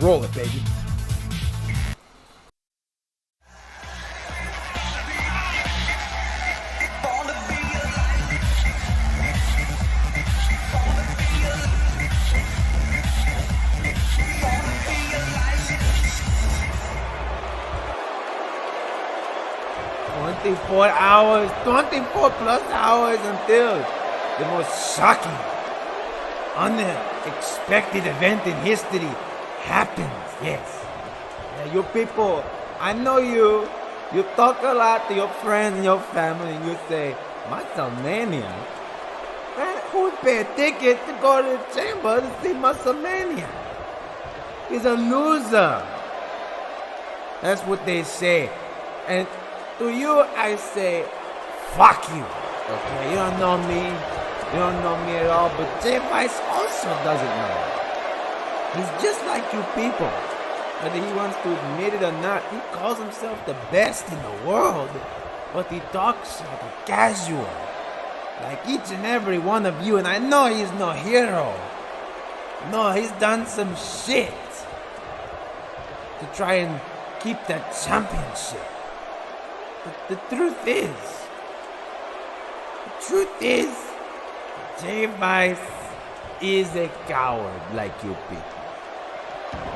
Roll it, baby. Hours, 24 plus hours until the most shocking, unexpected event in history happens. Yes. Yeah, you people, I know you talk a lot to your friends and your family and you say, Muscle Mania? Man, who would pay a ticket to go to the chamber to see Muscle Mania? He's a loser. That's what they say. And to you, I say, fuck you. Okay, you don't know me. You don't know me at all. But Jay Vice also doesn't know. He's just like you people. Whether he wants to admit it or not, he calls himself the best in the world. But he talks like a casual. Like each and every one of you. And I know he's no hero. No, he's done some shit to try and keep that championship. But the truth is, Jay Vice is a coward like you people.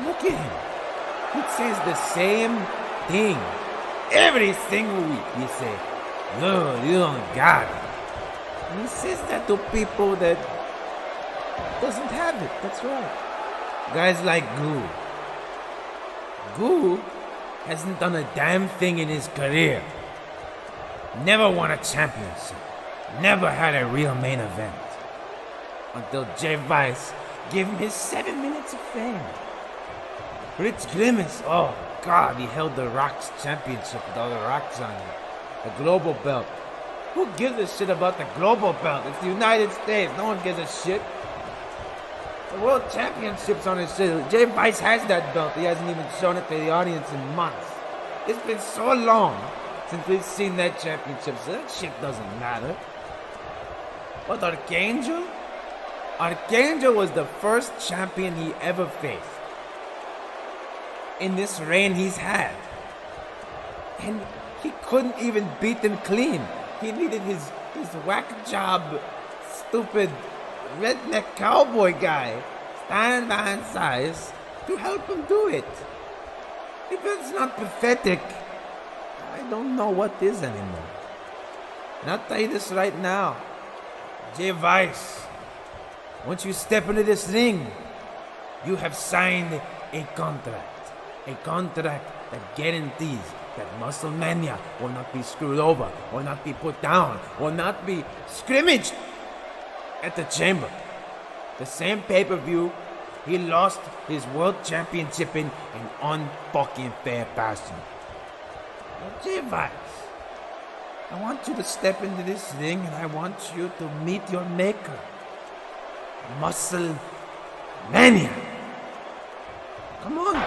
Look at him. He says the same thing every single week. He says, no, you don't got it. And he says that to people that doesn't have it. That's right. Guys like Goo. Goo hasn't done a damn thing in his career. Never won a championship. Never had a real main event. Until Jay Vice gave him his 7 minutes of fame. Rich Grimace, oh God, he held the Rock's championship with all the rocks on it. The global belt. Who gives a shit about the global belt? It's the United States. No one gives a shit. The World Championship's on his shit. Jay Vice has that belt. He hasn't even shown it to the audience in months. It's been so long since we've seen that championship, so that shit doesn't matter. But Archangel? Archangel was the first champion he ever faced in this reign he's had. And he couldn't even beat him clean. He needed his whack job, stupid redneck cowboy guy standing behind size to help him do it. If it's not pathetic, I don't know what is anymore. And I'll tell you this right now, Jay Vice, once you step into this ring, you have signed a contract that guarantees that Muscle Mania will not be screwed over, will not be put down, will not be scrimmaged at the chamber. The same pay-per-view he lost his world championship in an unfucking fair fashion. Now, Jay Vice, I want you to step into this ring and I want you to meet your maker. Muscle Mania. Come on.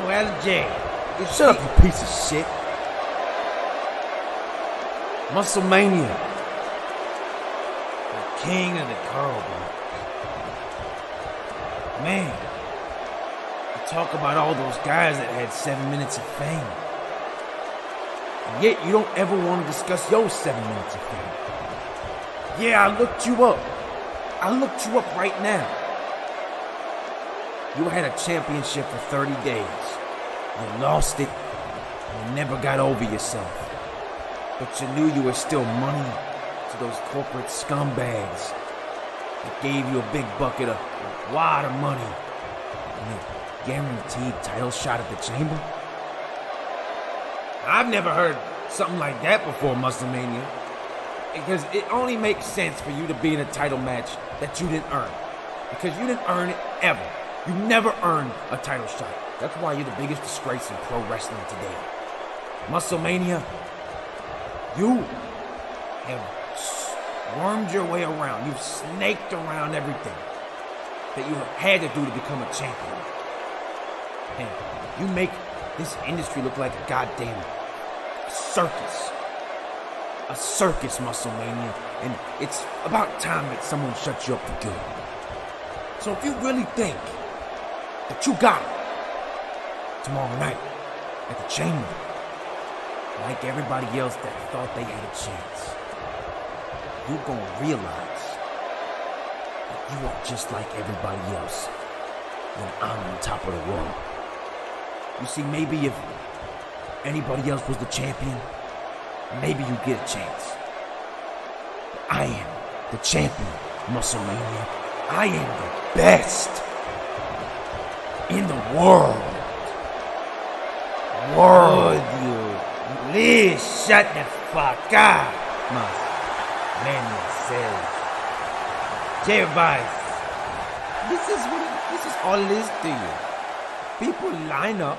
Well, Jay, shut up, you piece of shit. Muscle Mania, the king of the curl block. Man, you talk about all those guys that had 7 minutes of fame. And yet you don't ever want to discuss your 7 minutes of fame. Yeah, I looked you up. I looked you up right now. You had a championship for 30 days. You lost it and you never got over yourself. But you knew you were still money to those corporate scumbags that gave you a big bucket of a wad of money and a guaranteed title shot at the chamber. I've never heard something like that before, Muscle Mania. Because it only makes sense for you to be in a title match that you didn't earn. Because you didn't earn it ever. You never earned a title shot. That's why you're the biggest disgrace in pro wrestling today. Muscle Mania, you have wormed your way around. You've snaked around everything that you had to do to become a champion. And you make this industry look like a goddamn circus. A circus, Muscle Mania. And it's about time that someone shuts you up for good. So if you really think that you got it tomorrow night at the chamber, like everybody else that thought they had a chance, you're gonna realize that you are just like everybody else when I'm on top of the world. You see, maybe if anybody else was the champion, maybe you get a chance. But I am the champion, Muscle Mania. I am the best in the world. You please shut the fuck up, Muscle Mania says. Jay Vice, this is all it is to you. People line up,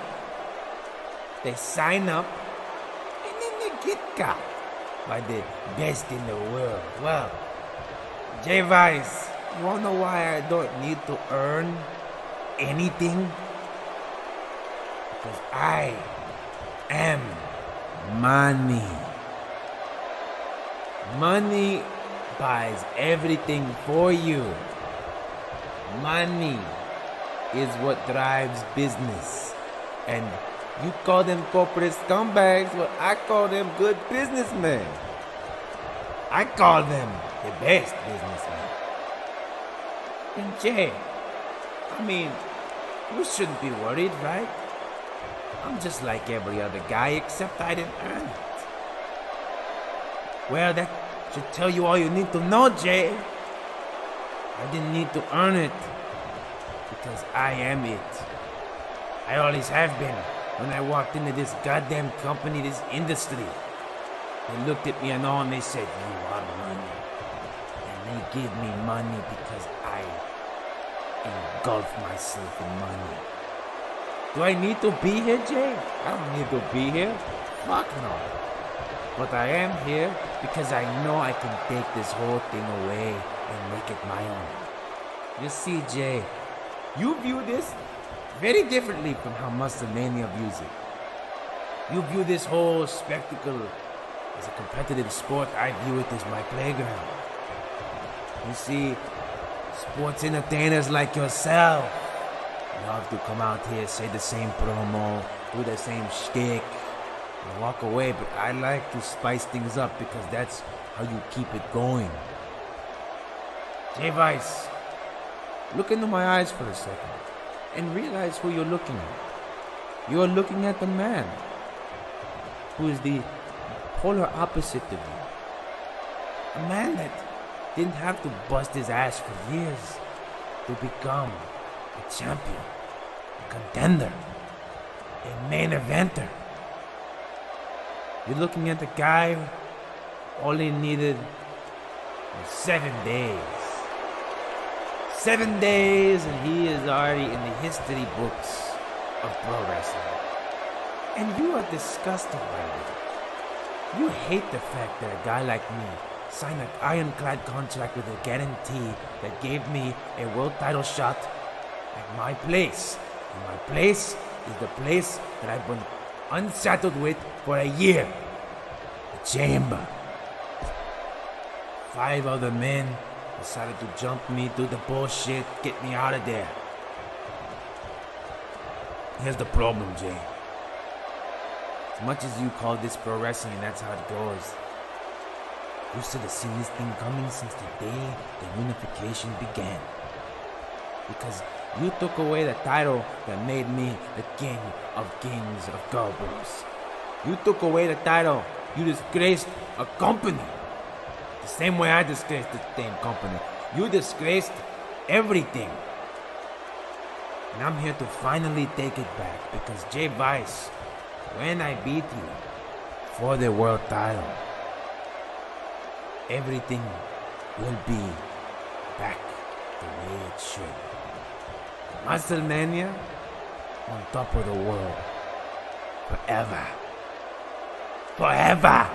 they sign up, and then they get got by the best in the world. Well, Jay Vice, you wanna know why I don't need to earn anything? Because I am money. Money buys everything for you. Money is what drives business. And you call them corporate scumbags, well, I call them good businessmen. I call them the best businessmen. And Jay, I mean, you shouldn't be worried, right? I'm just like every other guy, except I didn't earn it. Well, that should tell you all you need to know, Jay. I didn't need to earn it, because I am it. I always have been. When I walked into this goddamn company, this industry, they looked at me and all, and they said, "You are money." And they give me money because I engulf myself in money. Do I need to be here, Jay? I don't need to be here. Fuck no. But I am here because I know I can take this whole thing away and make it my own. You see, Jay, you view this very differently from how Muscle Mania views it. You view this whole spectacle as a competitive sport. I view it as my playground. You see, sports entertainers like yourself love to come out here, say the same promo, do the same shtick, and walk away. But I like to spice things up because that's how you keep it going. Jay Vice, look into my eyes for a second and realize who you're looking at. You're looking at the man who is the polar opposite of you. A man that didn't have to bust his ass for years to become a champion, a contender, a main eventer. You're looking at the guy who only needed 7 days. 7 days and he is already in the history books of pro wrestling. And you are disgusted by it. You hate the fact that a guy like me signed an ironclad contract with a guarantee that gave me a world title shot at my place. And my place is the place that I've been unsettled with for a year. The chamber. 5 other men decided to jump me, do the bullshit, get me out of there. Here's the problem, Jay. As much as you call this pro wrestling and that's how it goes, you should have seen this thing coming since the day the unification began. Because you took away the title that made me the king of kings of Gorbros. You took away the title. You disgraced a company. The same way I disgraced the same company. You disgraced everything. And I'm here to finally take it back because Jay Vice, when I beat you for the world title, everything will be back the way it should. Muscle Mania on top of the world forever. Forever.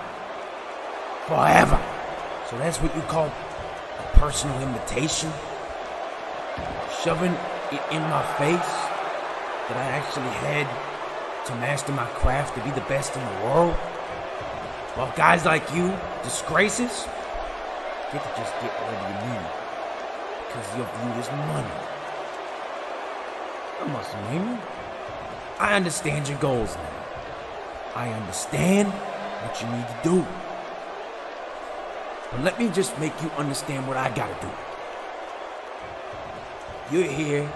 Forever. So that's what you call a personal invitation? Shoving it in my face that I actually had to master my craft to be the best in the world? While guys like you, disgraces, get to just get whatever you need because your view is money. I must mean, I understand your goals now. I understand what you need to do. But let me just make you understand what I gotta do. You're here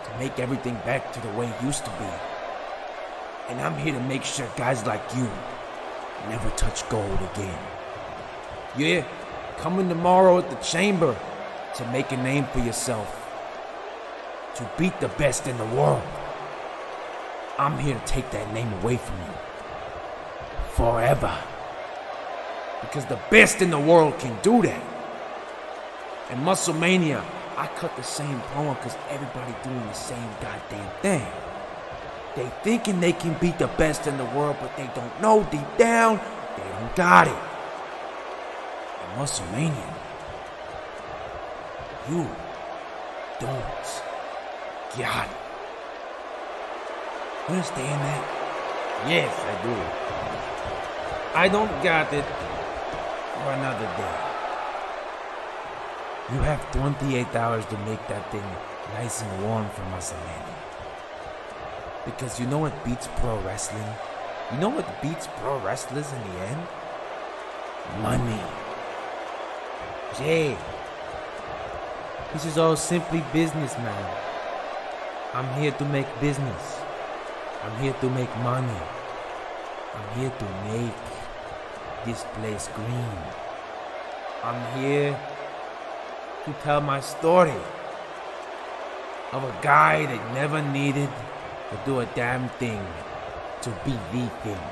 to make everything back to the way it used to be. And I'm here to make sure guys like you never touch gold again. Yeah, coming tomorrow at the chamber to make a name for yourself. To beat the best in the world. I'm here to take that name away from you. Forever. Because the best in the world can do that. And Muscle Mania, I cut the same promo because everybody doing the same goddamn thing. They thinking they can beat the best in the world, but they don't know deep down, they don't got it. And Muscle Mania, you don't got it. You understand that? Yes, I do. I don't got it for another day. You have 28 hours to make that thing nice and warm for Muscle Mania. Because you know what beats pro wrestling? You know what beats pro wrestlers in the end? Money. Jay, this is all simply business, man. I'm here to make business. I'm here to make money. I'm here to make this place green. I'm here to tell my story of a guy that never needed to do a damn thing to be the thing.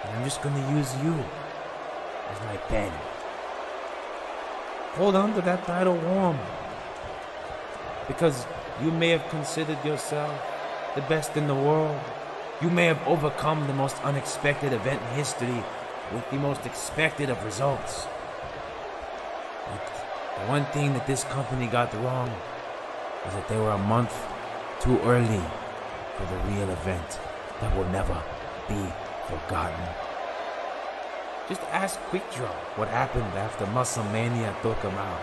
And I'm just gonna use you as my pen. Hold on to that title warm. Because you may have considered yourself the best in the world. You may have overcome the most unexpected event in history with the most expected of results. But the one thing that this company got wrong was that they were a month too early for the real event that will never be forgotten. Just ask Quickdraw what happened after Muscle Mania took him out.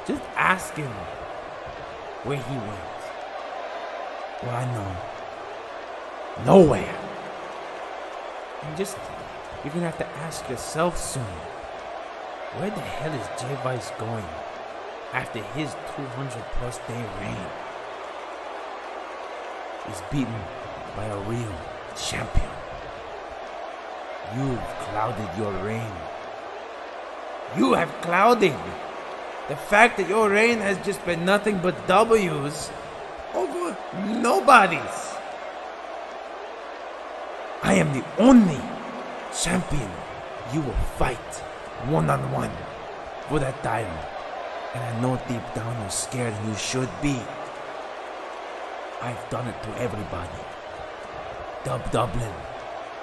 Just ask him where he went. Well, I know. Nowhere. And you're gonna have to ask yourself soon. Where the hell is Jay Vice going after his 200 plus day reign? He's beaten by a real champion. You've clouded your reign. You have clouded the fact that your reign has just been nothing but W's over nobodies. I am the only champion you will fight one-on-one for that title. And I know deep down you're scared and you should be. I've done it to everybody. Dub Dublin,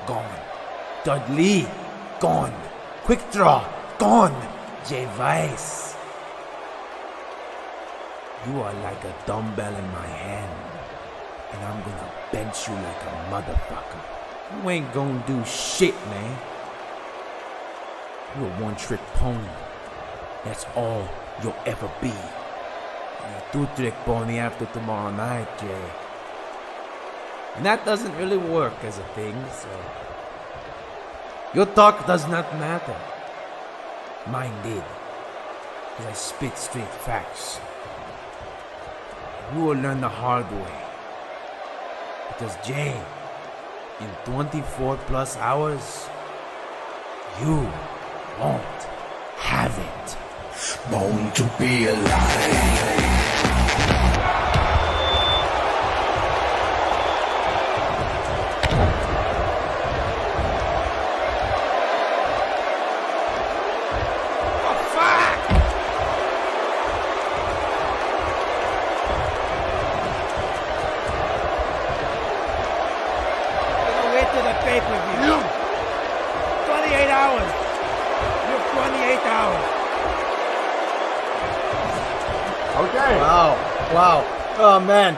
gone. Dudley, gone. Quickdraw, gone. Jay Vice. You are like a dumbbell in my hand. And I'm gonna bench you like a motherfucker. You ain't gonna do shit, man. You're a one-trick pony. That's all you'll ever be. And a two-trick pony after tomorrow night, Jay. And that doesn't really work as a thing, so... Your talk does not matter. Mine did. Because I spit straight facts. You will learn the hard way. Because Jay, in 24 plus hours, you won't have it. Born to be alive. Pay-per-view. 28 hours. You have 28 hours. Okay. Wow. Oh man.